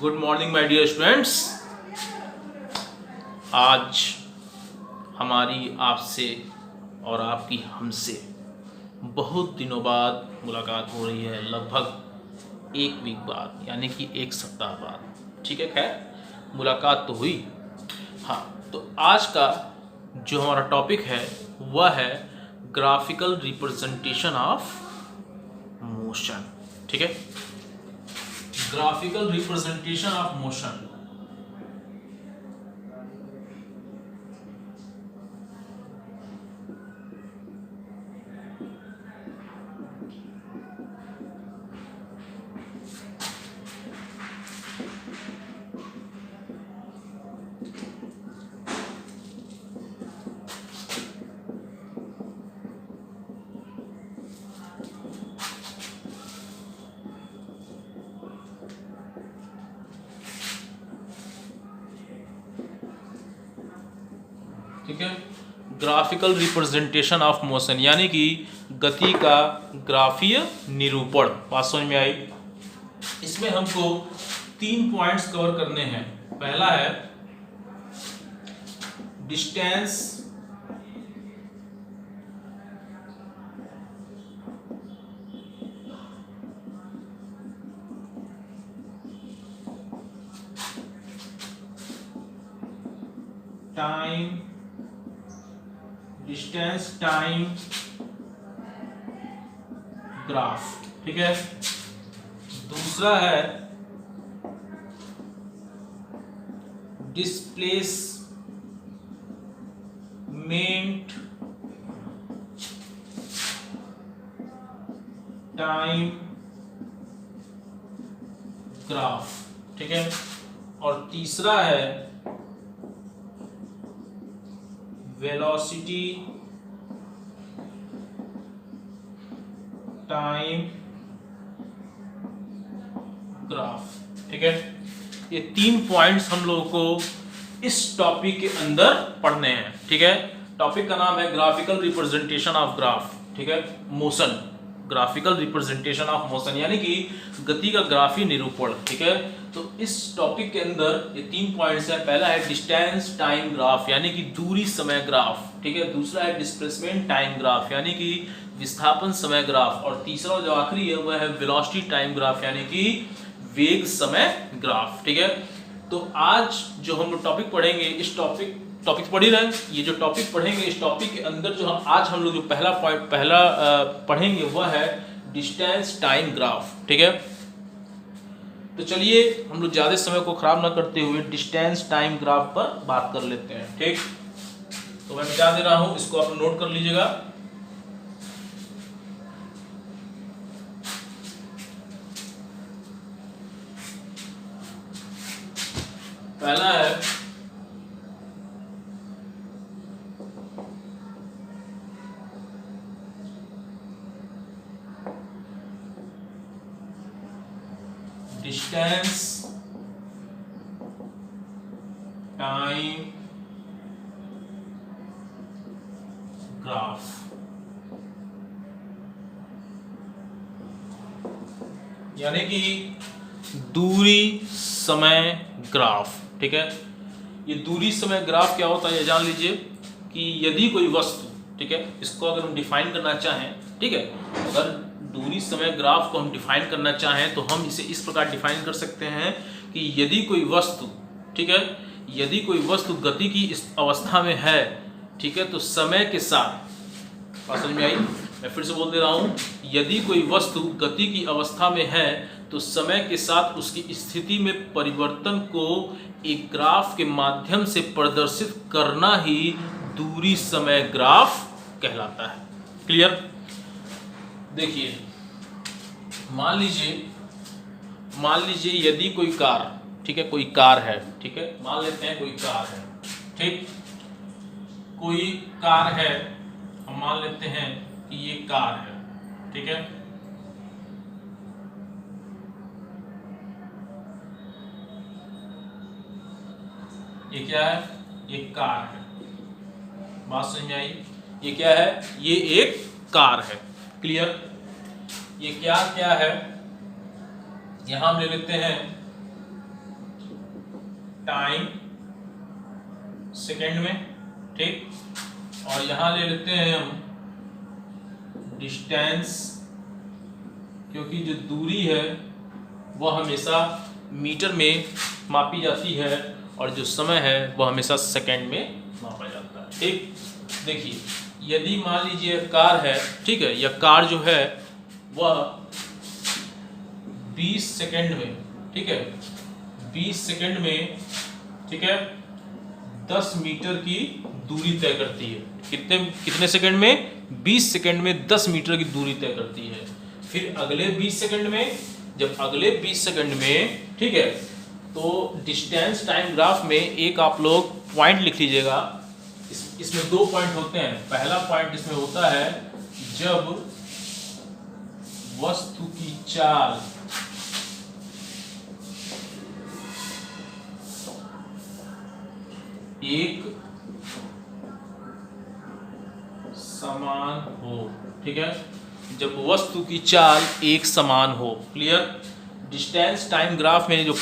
Good morning my dear students. आज हमारी आपसे और आपकी हमसे बहुत दिनों बाद मुलाकात हो रही है, लगभग एक वीक बाद, यानी कि एक सप्ताह बाद। ठीक है, खैर मुलाकात तो हुई। हाँ, तो आज का जो हमारा टॉपिक है वह है ग्राफिकल रिप्रेजेंटेशन ऑफ मोशन। ठीक है, ग्राफिकल रिप्रेजेंटेशन ऑफ मोशन। ठीक है, ग्राफिकल रिप्रेजेंटेशन ऑफ मोशन यानी कि गति का ग्राफीय निरूपण। बात समझ में आई? इसमें हमको 3 पॉइंट्स कवर करने हैं। पहला है distance, time, distance time graph. ठीक है, दूसरा है डिस्प्लेसमेंट टाइम ग्राफ। ठीक है, और तीसरा है वेलोसिटी टाइम ग्राफ। ठीक है, ये 3 पॉइंट्स हम लोगों को इस टॉपिक के अंदर पढ़ने हैं। ठीक है, टॉपिक का नाम है ग्राफिकल रिप्रेजेंटेशन ऑफ ग्राफ। ठीक है, motion, graphical representation of motion यानी कि गति का ग्राफी निरूपण। ठीक है, तो इस टॉपिक के अंदर ये 3 पॉइंट्स हैं। पहला है डिस्टेंस टाइम ग्राफ यानी कि दूरी समय ग्राफ। ठीक है, दूसरा है डिस्प्लेसमेंट टाइम ग्राफ यानी कि विस्थापन समय ग्राफ, और तीसरा जो आखिरी है वह है वेलोसिटी टाइम ग्राफ यानी कि वेग समय ग्राफ। ठीक है, तो आज जो हम टॉपिक पढ़ेंगे, इस टॉपिक पढ़ ही रहे हैं। ये जो टॉपिक पढ़ेंगे, इस टॉपिक के अंदर जो आज हम लोग जो पहला पढ़ेंगे वह है डिस्टेंस टाइम ग्राफ। ठीक है, तो चलिए हम लोग ज़्यादा समय को खराब ना करते हुए डिस्टेंस टाइम ग्राफ पर बात कर लेते हैं। ठीक, तो मैं मिटा दे रहा हूं, इसको आप नोट कर लीजिएगा। पहला है डिस्टेंस टाइम ग्राफ। यानी कि दूरी समय ग्राफ। ठीक है, ये दूरी समय ग्राफ क्या होता है ये जान लीजिए कि यदि कोई वस्तु, ठीक है, इसको अगर हम डिफाइन करना चाहें, ठीक है, अगर दूरी समय ग्राफ को हम डिफाइन करना चाहें तो हम इसे इस प्रकार डिफाइन कर सकते हैं कि यदि कोई वस्तु, ठीक है, यदि कोई वस्तु गति की इस अवस्था में है, ठीक है, तो समय के साथ, बात समझ में आई? मैं फिर से बोल दे रहा हूँ, यदि कोई वस्तु गति की अवस्था में है तो समय के साथ उसकी स्थिति में परिवर्तन को एक ग्राफ के माध्यम से प्रदर्शित करना ही दूरी समय ग्राफ कहलाता है। क्लियर? देखिए, मान लीजिए यदि कोई कार, ठीक है, कोई कार है, ठीक है, मान लेते हैं कोई कार है, ठीक, कोई कार है, हम मान लेते हैं कि ये कार है, ठीक है, ये क्या है? ये कार है। बात समझ में आई? ये क्या है? ये एक कार है। क्लियर? ये क्या क्या है? यहां हम ले लेते हैं टाइम सेकेंड में, ठीक। और यहां ले लेते हैं हम डिस्टेंस, क्योंकि जो दूरी है वह हमेशा मीटर में मापी जाती है और जो समय है वह हमेशा सेकंड में मापा जाता है, ठीक। देखिए, यदि मान लीजिए कार है, ठीक है, यह कार जो है वह 20 सेकंड में, ठीक है, 20 सेकंड में, ठीक है, 10 मीटर की दूरी तय करती है। कितने सेकंड में? 20 सेकंड में 10 मीटर की दूरी तय करती है। फिर अगले 20 सेकंड में, जब अगले 20 सेकंड में, ठीक है, तो डिस्टेंस टाइम ग्राफ में एक आप लोग पॉइंट लिख लीजिएगा। इसमें 2 पॉइंट होते हैं। पहला पॉइंट इसमें होता है जब वस्तु की चाल एक समान हो, ठीक है, जब वस्तु की चाल एक समान हो। क्लियर? डिस्टेंस टाइम ग्राफ में जो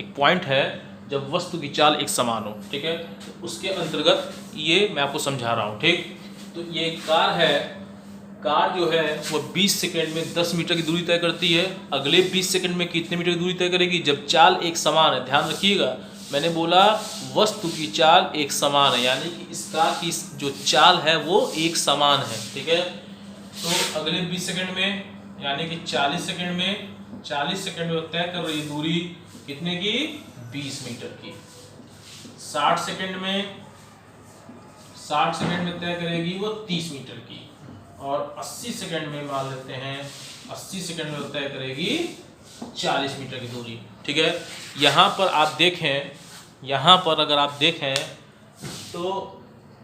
एक पॉइंट है, जब वस्तु की चाल एक समान हो, ठीक है, तो उसके अंतर्गत ये मैं आपको समझा रहा हूँ, ठीक। तो ये कार है, कार जो है वो 20 सेकंड में 10 मीटर की दूरी तय करती है। अगले 20 सेकंड में कितने मीटर की दूरी तय करेगी? जब चाल एक समान है। ध्यान रखिएगा, मैंने बोला वस्तु की चाल एक समान है, यानी कि इस कार की जो चाल है वो एक समान है, ठीक है। तो अगले 20 सेकंड में, यानी कि 40 सेकंड में, 40 सेकंड में तय कर रही दूरी कितने की? 20 मीटर की। 60 सेकंड में, 60 सेकंड में तय करेगी वो 30 मीटर की। और 80 सेकंड में मान लेते हैं, 80 सेकंड में तय करेगी 40 मीटर की दूरी, ठीक है। यहाँ पर आप देखें, यहाँ पर अगर आप देखें तो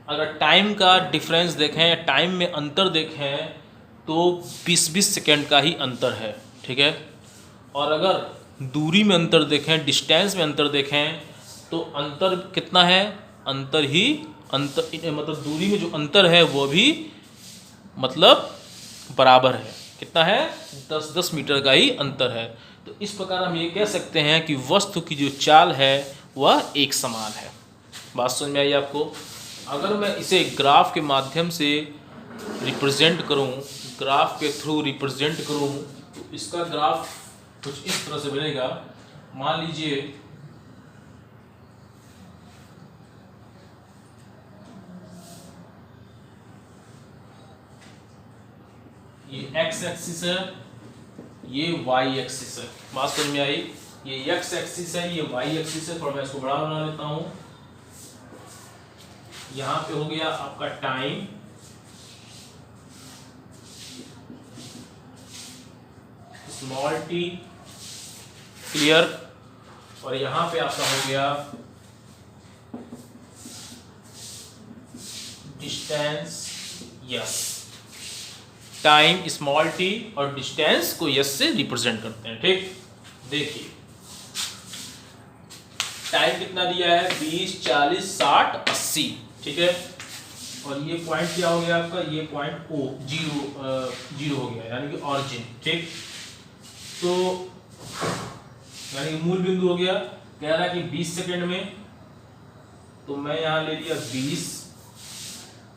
अगर टाइम का डिफरेंस देखें, टाइम में अंतर देखें, तो 20-20 सेकंड का ही अंतर है, ठीक है। और अगर दूरी में अंतर देखें, डिस्टेंस में अंतर देखें, तो अंतर कितना है? अंतर ही अंतर, मतलब दूरी में जो अंतर है वो भी मतलब बराबर है। कितना है? 10-10 मीटर का ही अंतर है। तो इस प्रकार हम ये कह सकते हैं कि वस्तु की जो चाल है वह एक समान है। बात समझ में आई आपको? अगर मैं इसे ग्राफ के माध्यम से रिप्रेजेंट करूं, ग्राफ के थ्रू रिप्रेजेंट करूं, तो इसका ग्राफ कुछ इस तरह से बनेगा। मान लीजिए ये x एक्सिस है, ये y एक्सिस है। बात समझ में आई? ये x एक्सिस है, ये y एक्सिस है। थोड़ा मैं इसको बड़ा बना लेता हूं। यहां पे हो गया आपका टाइम, स्मॉल t, क्लियर। और यहां पे आपका हो गया distance yes. Time small t और डिस्टेंस को यस से रिप्रेजेंट करते हैं, ठीक। देखिए टाइम कितना दिया है? 20, 40, 60, 80, ठीक है। और ये पॉइंट क्या हो गया आपका? ये पॉइंट O, जीरो हो गया, यानी कि ऑरिजिन, ठीक। तो यानी कि मूल बिंदु हो गया। कह रहा है कि 20 सेकंड में, तो मैं यहां ले लिया 20,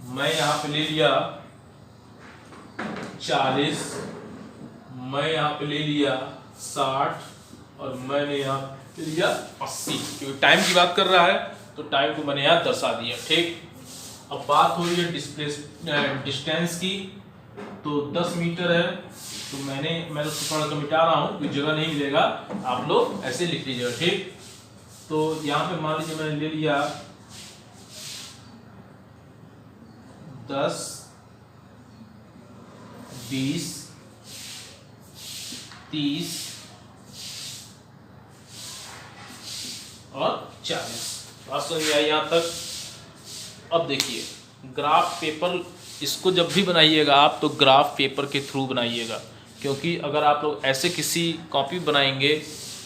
मैं यहां पे ले लिया 40, मैं यहाँ पे ले लिया 60 और मैंने यहाँ पे लिया 80। क्योंकि टाइम की बात कर रहा है तो टाइम को मैंने यहाँ दर्शा दिया, ठीक। अब बात हो रही है डिस्टेंस की, तो 10 मीटर है, तो मैं उसको थोड़ा सा मिटा रहा हूँ, कोई जगह नहीं मिलेगा, आप लोग ऐसे लिख लीजिएगा, ठीक। तो यहाँ पे मान लीजिए मैंने ले लिया 10, 20, 30 और 40। बात समझ में आई यहाँ तक? अब देखिए ग्राफ पेपर, इसको जब भी बनाइएगा आप तो ग्राफ पेपर के थ्रू बनाइएगा, क्योंकि अगर आप लोग ऐसे किसी कॉपी बनाएंगे,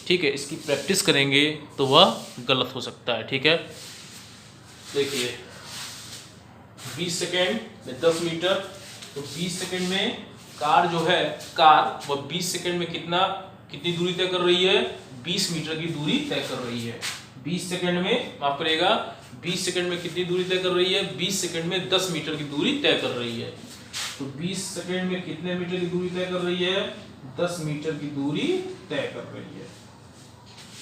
ठीक है, इसकी प्रैक्टिस करेंगे तो वह गलत हो सकता है, ठीक है। देखिए 20 सेकेंड में 10 मीटर, तो 20 सेकेंड में कार जो है, कार वो 20 सेकेंड में कितनी दूरी तय कर रही है? 20 मीटर की दूरी तय कर रही है। 20 सेकंड में, माफ करिएगा, 20 सेकंड में कितनी दूरी तय कर रही है? 20 सेकंड में 10 मीटर की दूरी तय कर रही है। तो 20 सेकंड में कितने मीटर की दूरी तय कर रही है? 10 मीटर की दूरी तय कर रही है।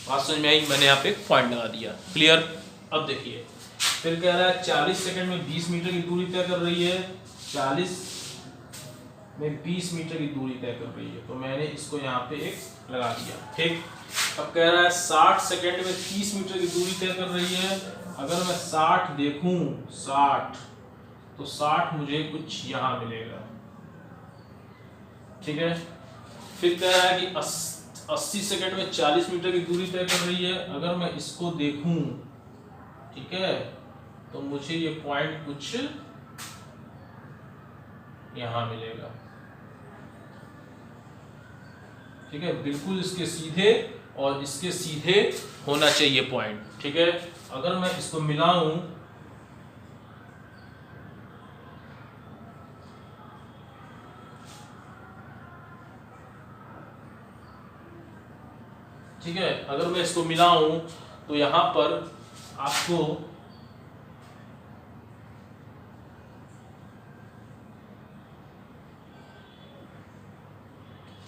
बात समझ में आई? मैंने यहाँ पे एक पॉइंट लगा दिया। क्लियर? अब देखिए, फिर कह रहा है 40 सेकंड में 20 मीटर की दूरी तय कर रही है। 40 में 20 मीटर की दूरी तय कर रही है, तो मैंने इसको यहाँ पे एक लगा दिया। ठीक। अब कह रहा है 60 सेकंड में 30 मीटर की दूरी तय कर रही है। अगर मैं 60 देखूं, 60, तो 60 मुझे कुछ यहाँ मिलेगा। ठीक है। फिर कह रहा है कि 80 सेकंड में 40 मीटर की दूरी तय कर रही है। अगर मैं इसको देखूं, ठीक है, तो मुझे ये पॉइंट कुछ यहां मिलेगा। ठीक है, बिल्कुल इसके सीधे और इसके सीधे होना चाहिए पॉइंट। ठीक है। अगर मैं इसको मिलाऊं, ठीक है, अगर मैं इसको मिलाऊं तो यहां पर आपको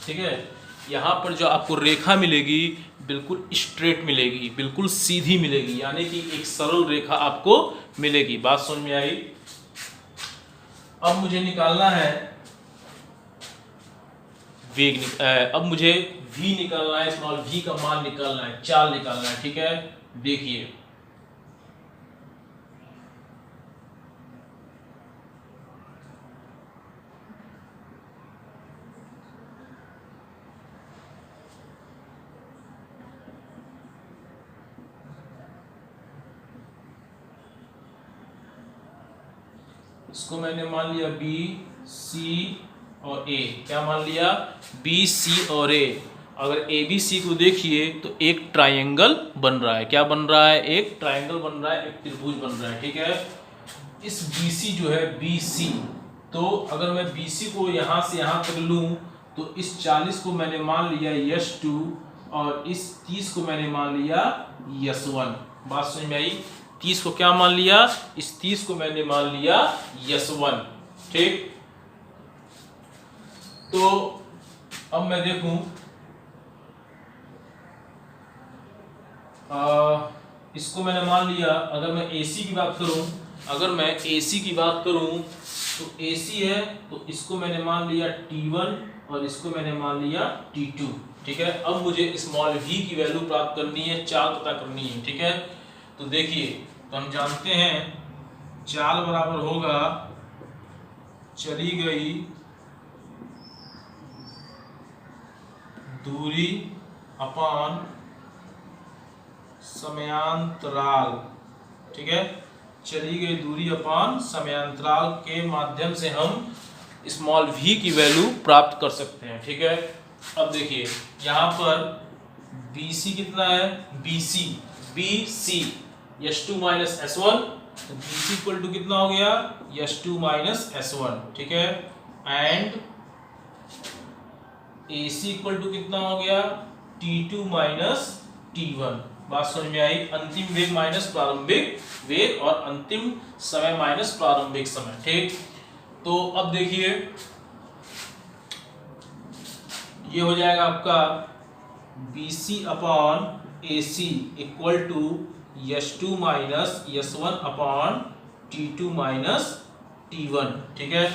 ठीक है, यहाँ पर जो आपको रेखा मिलेगी बिल्कुल स्ट्रेट मिलेगी, बिल्कुल सीधी मिलेगी, यानी कि एक सरल रेखा आपको मिलेगी। बात समझ में आई? अब मुझे निकालना है वेग, अब मुझे v निकालना है, स्मॉल v का मान निकालना है, चाल निकालना है। ठीक है, देखिए इसको मैंने मान लिया B, C और A। क्या मान लिया? B, C और A। अगर ABC को देखिए तो एक ट्रायंगल बन रहा है। क्या बन रहा है? एक ट्रायंगल बन रहा है, एक त्रिभुज बन रहा है। ठीक है। इस BC जो है BC, तो अगर मैं BC को यहाँ से यहाँ तक लूँ तो इस 40 को मैंने मान लिया S2 और इस 30 को मैंने मान लिया S1। बात समझ में आई? 30 को क्या मान लिया? इस 30 को मैंने मान लिया S1। ठीक। तो अब मैं देखूं, इसको मैंने मान लिया। अगर मैं AC की बात करूं, अगर मैं AC की बात करूं तो AC है, तो इसको मैंने मान लिया T1 और इसको मैंने मान लिया T2। ठीक है। अब मुझे स्मॉल v की वैल्यू प्राप्त करनी है, चाल पता करनी है। ठीक है। तो देखिए, तो हम जानते हैं चाल बराबर होगा चली गई दूरी अपान समयांतराल। ठीक है, चली गई दूरी अपान समयांतराल के माध्यम से हम स्मॉल v की वैल्यू प्राप्त कर सकते हैं। ठीक है। अब देखिए यहाँ पर BC कितना है? BC S2 माइनस S1, तो BC इक्वल टू कितना हो गया? S2 minus S1। ठीक है। एंड AC इक्वल टू कितना हो गया? T2 minus T1। बात समझ में आई? अंतिम वेग माइनस प्रारंभिक वेग और अंतिम समय माइनस प्रारंभिक समय। ठीक। तो अब देखिए ये हो जाएगा आपका BC upon AC equal to S2 minus S1 upon T2 minus T1। ठीक है।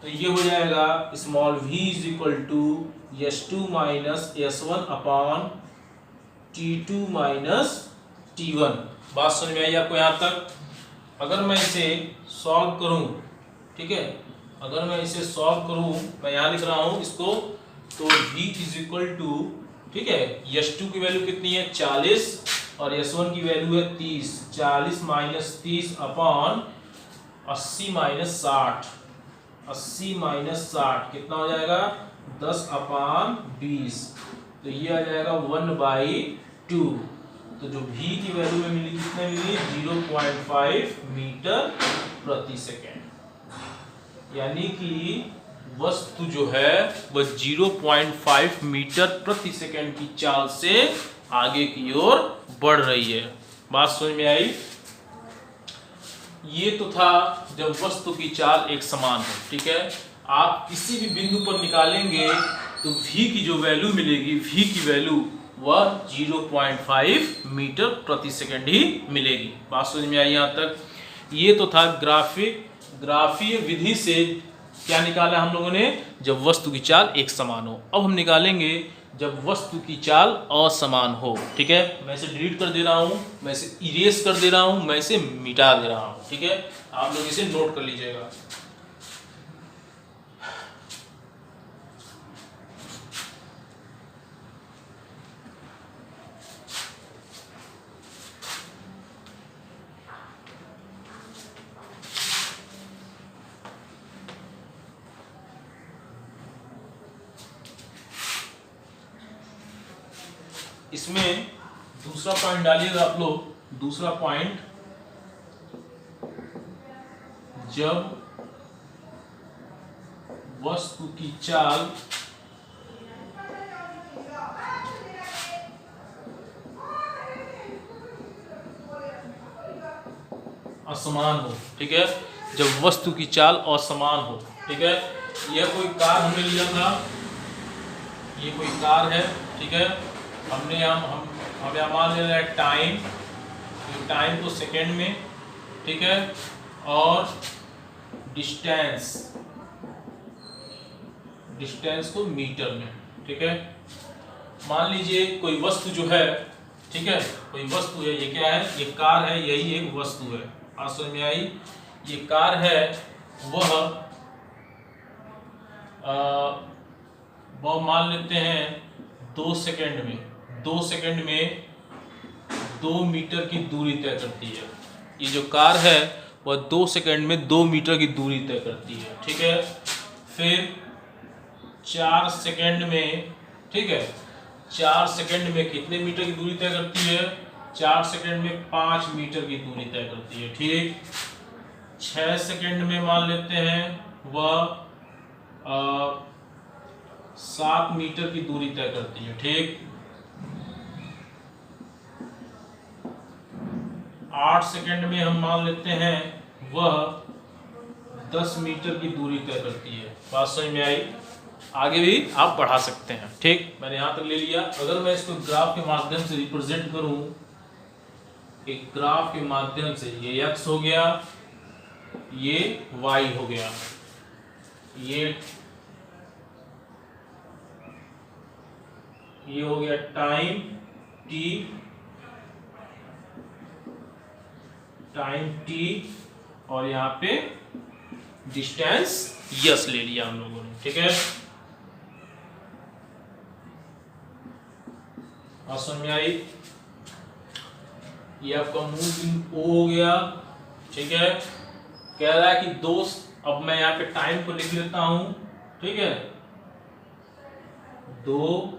तो ये हो जाएगा small v is equal to S2 minus S1 upon T2 minus T1। बात समझ में आई आपको यहाँ तक? अगर मैं इसे सॉल्व करूँ, ठीक है, अगर मैं इसे सॉल्व करूँ, मैं यहाँ लिख रहा हूँ इसको, तो v इज इक्वल टू, ठीक है, S2 की वैल्यू कितनी है? 40 और S1 की वैल्यू है 30। 40 माइनस 30 अपॉन 80 माइनस 60। 80 माइनस 60 कितना हो जाएगा? 10 अपॉन 20। तो ये आ जाएगा 1/2। तो जो v की वैल्यू में मिली कितने मिली? 0.5 मीटर प्रति सेकेंड। यानी कि वस्तु जो है वह 0.5 मीटर प्रति सेकंड की चाल से आगे की ओर बढ़ रही है। बात समझ में आई? ये तो था जब वस्तु की चाल एक समान हो। ठीक है, आप किसी भी बिंदु पर निकालेंगे तो v की जो वैल्यू मिलेगी, v की वैल्यू वह 0.5 मीटर प्रति सेकंड ही मिलेगी। बात समझ में आई यहाँ तक? ये तो था ग्राफीय विधि से क्या निकाला हम लोगों ने, जब वस्तु की चाल एक समान हो। अब हम निकालेंगे जब वस्तु की चाल असमान हो। ठीक है, मैं इसे डिलीट कर दे रहा हूँ, मैं इसे इरेज कर दे रहा हूँ, मैं इसे मिटा दे रहा हूँ। ठीक है, आप लोग इसे नोट कर लीजिएगा। इसमें दूसरा पॉइंट डालिएगा आप लोग। दूसरा पॉइंट, जब वस्तु की चाल असमान हो। ठीक है, जब वस्तु की चाल असमान हो। ठीक है, यह कोई कार हमने लिया था, ये कोई कार है। ठीक है, हमने हम यहाँ मान ले रहे हैं टाइम, टाइम को सेकेंड में। ठीक है, और डिस्टेंस को मीटर में। ठीक है, मान लीजिए कोई वस्तु जो है, ठीक है, कोई वस्तु है, ये क्या है, ये कार है, यही एक वस्तु है। बात समझ में आई? ये कार है, वह मान लेते हैं 2 सेकंड में 2 मीटर की दूरी तय करती है। ये जो कार है वह 2 सेकंड में 2 मीटर की दूरी तय करती है। ठीक है, फिर 4 सेकंड में, ठीक है, 4 सेकंड में कितने मीटर की दूरी तय करती है? 4 सेकंड में 5 मीटर की दूरी तय करती है। ठीक, 6 सेकंड में मान लेते हैं वह 7 मीटर की दूरी तय करती है। ठीक, 8 सेकंड में हम मान लेते हैं वह 10 मीटर की दूरी तय करती है। बात समझ में आई? आगे भी आप बढ़ा सकते हैं। ठीक, मैंने यहां तक ले लिया। अगर मैं इसको ग्राफ के माध्यम से रिप्रेजेंट करूं, एक ग्राफ के माध्यम से, ये x हो गया, ये y हो गया, ये हो गया टाइम t, और यहाँ पे डिस्टेंस यस ले लिया हम लोगों ने। ठीक है, बात समझ में आई? ये आपका मूव O हो गया। ठीक है, कह रहा है कि 2, अब मैं यहाँ पे टाइम को लिख लेता हूं। ठीक है, 2,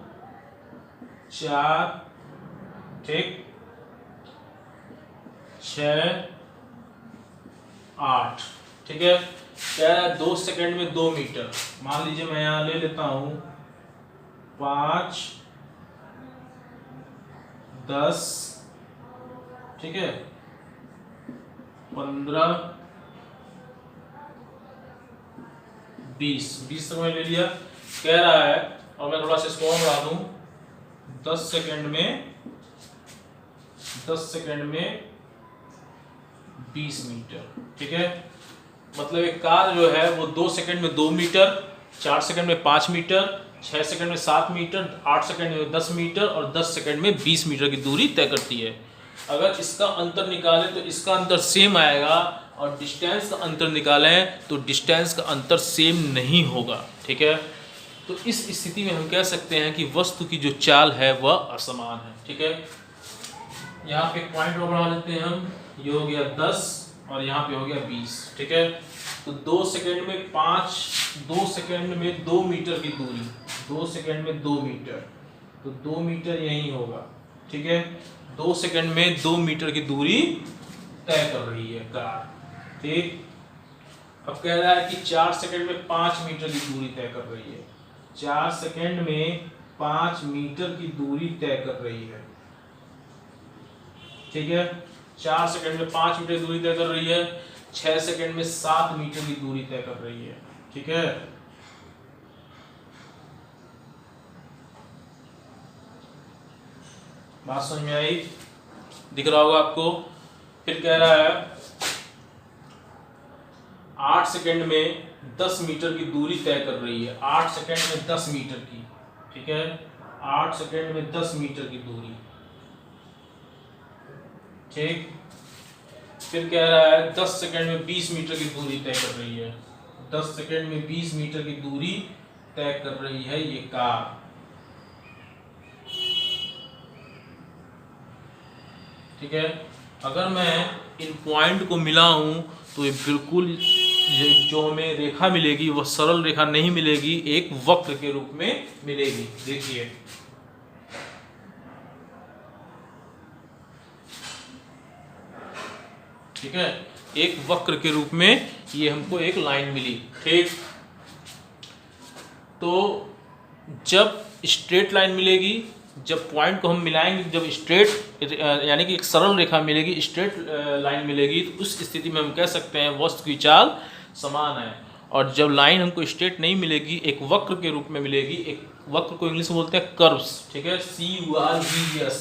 4, ठीक, 6, 8। ठीक है, कह रहा है 2 सेकंड में 2 मीटर। मान लीजिए मैं यहां ले लेता हूं 5, 10, ठीक है, 15, 20 तक मैं ले लिया। कह रहा है, और मैं थोड़ा सा इसको और बढ़ा दूं, 10 सेकंड में 20 मीटर। ठीक है, मतलब एक कार जो है वो 2 सेकंड में 2 मीटर, 4 सेकंड में 5 मीटर, 6 सेकंड में 7 मीटर, 8 सेकंड में 10 मीटर और 10 सेकंड में 20 मीटर की दूरी तय करती है। अगर इसका अंतर निकालें तो इसका अंतर सेम आएगा, और डिस्टेंस का अंतर निकालें तो डिस्टेंस का अंतर सेम नहीं होगा। ठीक है, तो इस स्थिति में हम कह सकते हैं कि वस्तु की जो चाल है वह असमान है। ठीक है, यहाँ पे पॉइंट और बढ़ा लेते हैं हम, ये हो गया 10 और यहाँ पे हो गया 20। ठीक है, तो 2 सेकंड में 2 सेकंड में 2 मीटर की दूरी, 2 सेकंड में 2 मीटर, तो 2 मीटर यही होगा। ठीक है, 2 सेकंड में 2 मीटर की दूरी तय कर रही है कार। ठीक, अब कह रहा है कि 4 सेकंड में 5 मीटर की दूरी तय कर रही है। 4 सेकंड में 5 मीटर की दूरी तय कर रही है। ठीक है, 4 सेकंड में 5 मीटर की दूरी तय कर रही है। 6 सेकंड में 7 मीटर की दूरी तय कर रही है। ठीक है, बात समझ में आई? दिख रहा होगा आपको। फिर कह रहा है 8 सेकंड में 10 मीटर की दूरी तय कर रही है। 8 सेकंड में 10 मीटर की। ठीक है, 8 सेकंड में 10 मीटर की दूरी। ठीक, फिर कह रहा है 10 सेकंड में 20 मीटर की दूरी तय कर रही है। 10 सेकंड में 20 मीटर की दूरी तय कर रही है ये कार। ठीक है, अगर मैं इन पॉइंट को मिलाऊं तो ये बिल्कुल जो हमें रेखा मिलेगी वह सरल रेखा नहीं मिलेगी, एक वक्र के रूप में मिलेगी। देखिए, ठीक है, एक वक्र के रूप में ये हमको एक लाइन मिली। ठीक, तो जब स्ट्रेट लाइन मिलेगी, जब पॉइंट को हम मिलाएंगे, जब स्ट्रेट यानी कि एक सरल रेखा मिलेगी, स्ट्रेट लाइन मिलेगी, तो उस स्थिति में हम कह सकते हैं वस्तु की चाल समान है। और जब लाइन हमको स्ट्रेट नहीं मिलेगी, एक वक्र के रूप में मिलेगी, एक वक्र को इंग्लिश में बोलते हैं कर्व्स। ठीक है, CURVS,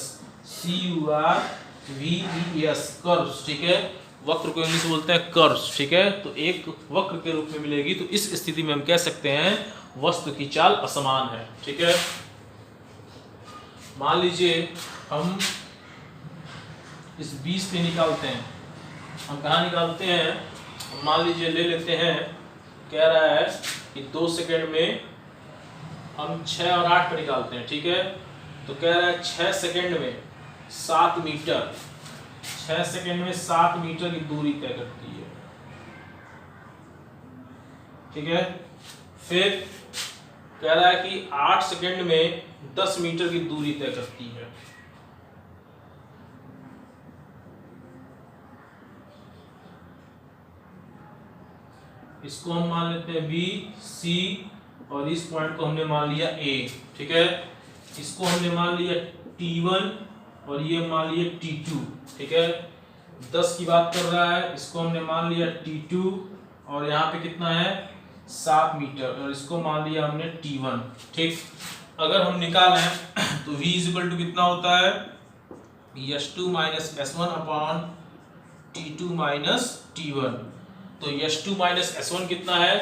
कर्व्स। ठीक है, वक्र को इंग्लिश में बोलते हैं कर्व्स। ठीक है, तो एक वक्र के रूप में मिलेगी, तो इस स्थिति में हम कह सकते हैं वस्तु की चाल असमान है। ठीक है, मान लीजिए हम इस 20 पे निकालते हैं। हम कहाँ निकालते हैं? मान लीजिए ले लेते हैं, कह रहा है कि 2 सेकंड में हम 6 और 8 पे निकालते हैं। ठीक है, तो कह रहा है 6 सेकंड में 7 मीटर, 6 सेकंड में 7 मीटर की दूरी तय करती है। ठीक है, फिर कह रहा है कि 8 सेकंड में 10 मीटर की दूरी तय करती है। इसको हम मान लेते हैं B, C, और इस पॉइंट को हमने मान लिया A। ठीक है, इसको हमने मान लिया T1 और ये मान लिया T2। ठीक है, 10 की बात कर रहा है, इसको हमने मान लिया T2 और यहाँ पे कितना है 7 मीटर, और इसको मान लिया हमने T1। ठीक, अगर हम निकालें तो V इक्वल टू कितना होता है? S2 minus S1 upon T2 minus T1। तो S2 माइनस S1 कितना है?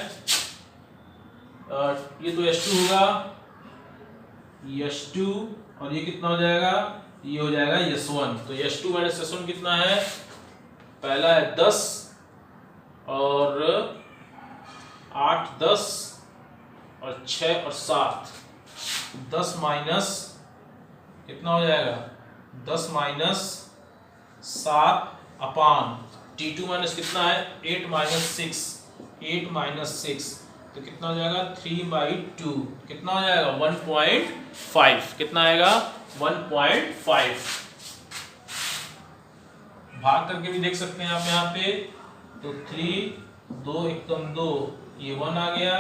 ये तो S2 होगा, S2, और ये कितना हो जाएगा? ये हो जाएगा S1। तो S2 माइनस S1 कितना है? पहला है 10 और 8, 10 और 6 और 7। 10 माइनस कितना हो जाएगा? 10 माइनस 7 अपान T2 माइनस कितना है? 8 माइनस 6, 8 माइनस 6, तो कितना हो जाएगा? 3/2। कितना हो जाएगा? 1.5। कितना आएगा? 1.5। भाग करके भी देख सकते हैं आप यहाँ पे। तो 3, 2 एकम 2, ये 1 आ गया,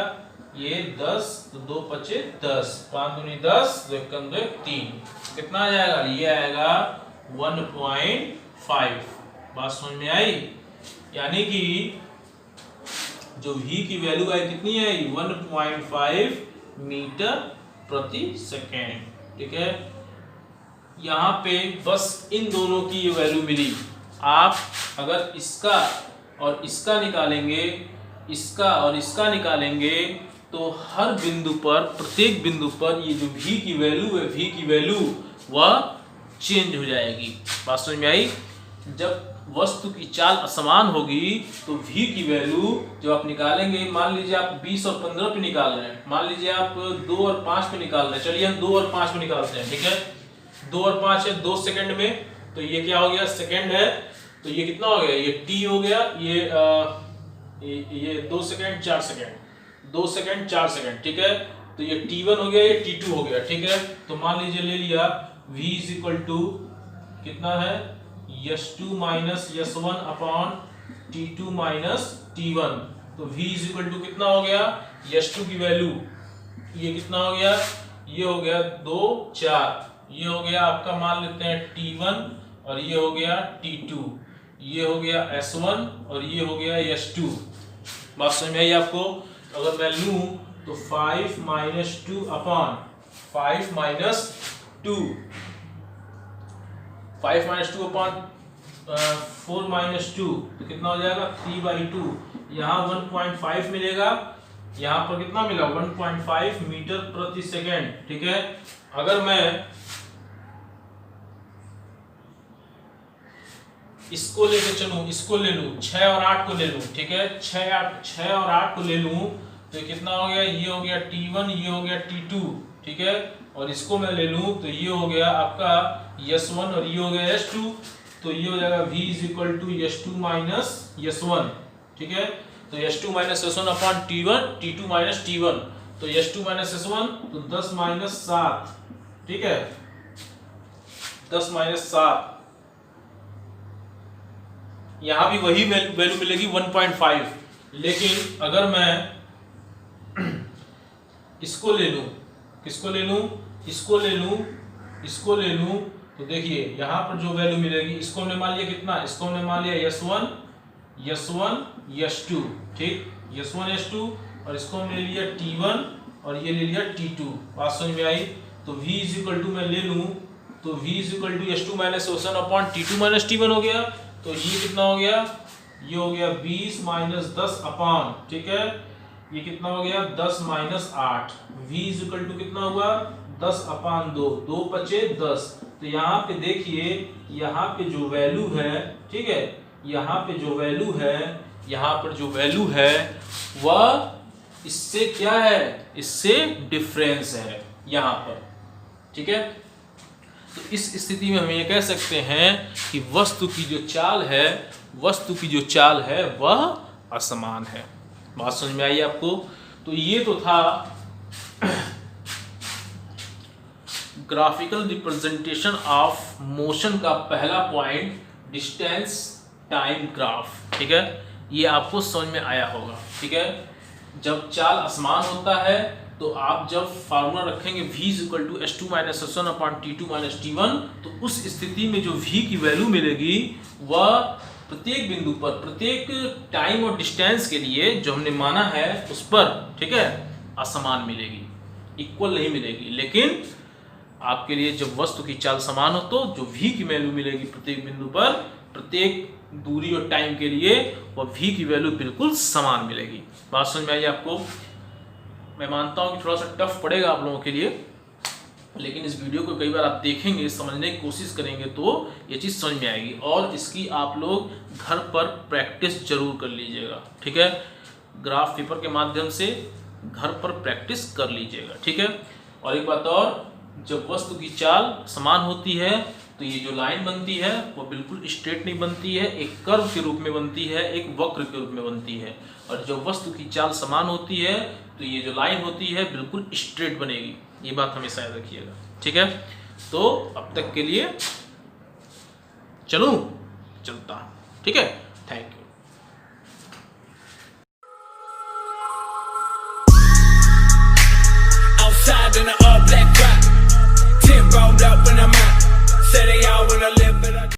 ये 10, तो 2 पचे 10, 5 दूनी 10, 2 एकम 2, 3, कितना आ जाएगा? ये आएगा 1.5। बात समझ में आई? यानी कि जो V की वैल्यू आई कितनी है? 1.5 मीटर प्रति सेकेंड। ठीक है, यहाँ पे बस इन दोनों की ये वैल्यू मिली। आप अगर इसका और इसका निकालेंगे, इसका और इसका निकालेंगे, तो हर बिंदु पर, प्रत्येक बिंदु पर ये जो V की वैल्यू है, V की वैल्यू वह चेंज हो जाएगी। बात समझ में आई? जब वस्तु की चाल असमान होगी तो V की वैल्यू जब आप निकालेंगे, मान लीजिए आप 20 और 15 पे निकाल रहे हैं, मान लीजिए आप 2 और 5 पे निकाल रहे हैं। चलिए हम 2 और 5 पे निकालते हैं। ठीक है, 2 और 5 है 2 सेकंड में, तो ये क्या हो गया? सेकंड है, तो ये कितना हो गया? ये T हो गया, ये 2 सेकंड 4 सेकंड, 2 सेकंड 4 सेकंड। ठीक है, तो ये T1 हो गया, ये T2 हो गया। ठीक है, तो मान लीजिए ले लिया V इज इक्वल टू कितना है? S2 minus S1 upon T2 minus T1। तो v इज इक्वल टू कितना हो गया, s2 की वैल्यू ये कितना हो गया, ये हो गया 2 4, ये हो गया आपका मान लेते हैं t1 और ये हो गया t2, ये हो गया s1 और ये हो गया s2। बात समझ में आई आपको? अगर मैं लूं तो 5 minus 2 upon 5 minus 2 upon 4 minus 2 तो कितना हो जाएगा 3/2। यहाँ 1.5 मिलेगा, यहाँ पर कितना मिला 1.5 मीटर प्रति सेकेंड। ठीक है, अगर मैं इसको लेके चलूं, इसको ले लूं 6 और 8 को ले लूं, ठीक है 6 और 8 को ले लूं तो कितना हो गया, ये हो गया t1, ये हो गया t2, ठीक है, और इसको मैं ले लूं तो ये हो गया आपका s1 और ये हो गया s2, तो ये हो जाएगा v is equal to s2 minus s1। ठीक है, तो s2 minus s1 upon t1, t2 minus t1, तो s2 माइनस s1 तो 10 माइनस 7, ठीक है 10 माइनस 7, यहां भी वही वैल्यू मिलेगी 1.5। लेकिन अगर मैं इसको ले लूं, किसको ले लूं, इसको ले लूं, इसको ले लूं तो देखिए यहां पर जो वैल्यू मिलेगी, इसको हमने मान लिया कितना, इसको हमने मान लिया s1 s2, ठीक s1 s2, और इसको हमने ले लिया t1 और ये ले लिया t2। बात समझ में आई? तो v इज इक्वल टू मैं ले लूं तो v is equal to s2 minus s1 upon t2 minus t1 हो गया, तो ये कितना हो गया, ये हो गया 20 माइनस 10 अपॉन, ठीक है ये कितना हो गया 10 minus 8, v is equal to कितना हुआ 10 अपॉन 2, 2 बचे 10। तो यहाँ पे देखिए, यहाँ पे जो वैल्यू है, ठीक है यहाँ पे जो वैल्यू है, यहाँ पर जो वैल्यू है वह इससे क्या है, इससे डिफरेंस है यहाँ पर। ठीक है, तो इस स्थिति में हम ये कह सकते हैं कि वस्तु की जो चाल है, वस्तु की जो चाल है वह असमान है। बात समझ में आई आपको? तो ये तो था ग्राफिकल रिप्रेजेंटेशन ऑफ मोशन का पहला पॉइंट, डिस्टेंस टाइम ग्राफ। ठीक है, ये आपको समझ में आया होगा। ठीक है, जब चाल असमान होता है तो आप जब फार्मूला रखेंगे v is equal to s2 minus s1 upon t2 minus t1, तो उस स्थिति में जो v की वैल्यू मिलेगी वह प्रत्येक बिंदु पर, प्रत्येक टाइम और डिस्टेंस के लिए जो हमने माना है उस पर, ठीक है असमान मिलेगी, इक्वल नहीं मिलेगी। लेकिन आपके लिए जब वस्तु की चाल समान हो तो जो v की वैल्यू मिलेगी प्रत्येक बिंदु पर, प्रत्येक दूरी और टाइम के लिए, वह v की वैल्यू बिल्कुल समान मिलेगी। बात समझ में आई आपको? मैं मानता हूँ कि थोड़ा सा टफ पड़ेगा आप लोगों के लिए, लेकिन इस वीडियो को कई बार आप देखेंगे, समझने की कोशिश करेंगे तो ये चीज़ समझ में आएगी, और इसकी आप लोग घर पर प्रैक्टिस जरूर कर लीजिएगा। ठीक है, ग्राफ पेपर के माध्यम से घर पर प्रैक्टिस कर लीजिएगा। ठीक है, और एक बात और, जब वस्तु की चाल समान होती है तो ये जो लाइन बनती है वो बिल्कुल स्ट्रेट नहीं बनती है, एक कर्व के रूप में बनती है, एक वक्र के रूप में बनती है। और जब वस्तु की चाल समान होती है तो ये जो लाइन होती है बिल्कुल स्ट्रेट बनेगी। ये बात हमेशा याद रखिएगा। ठीक है, तो अब तक के लिए चलता। ठीक है, थैंक यू।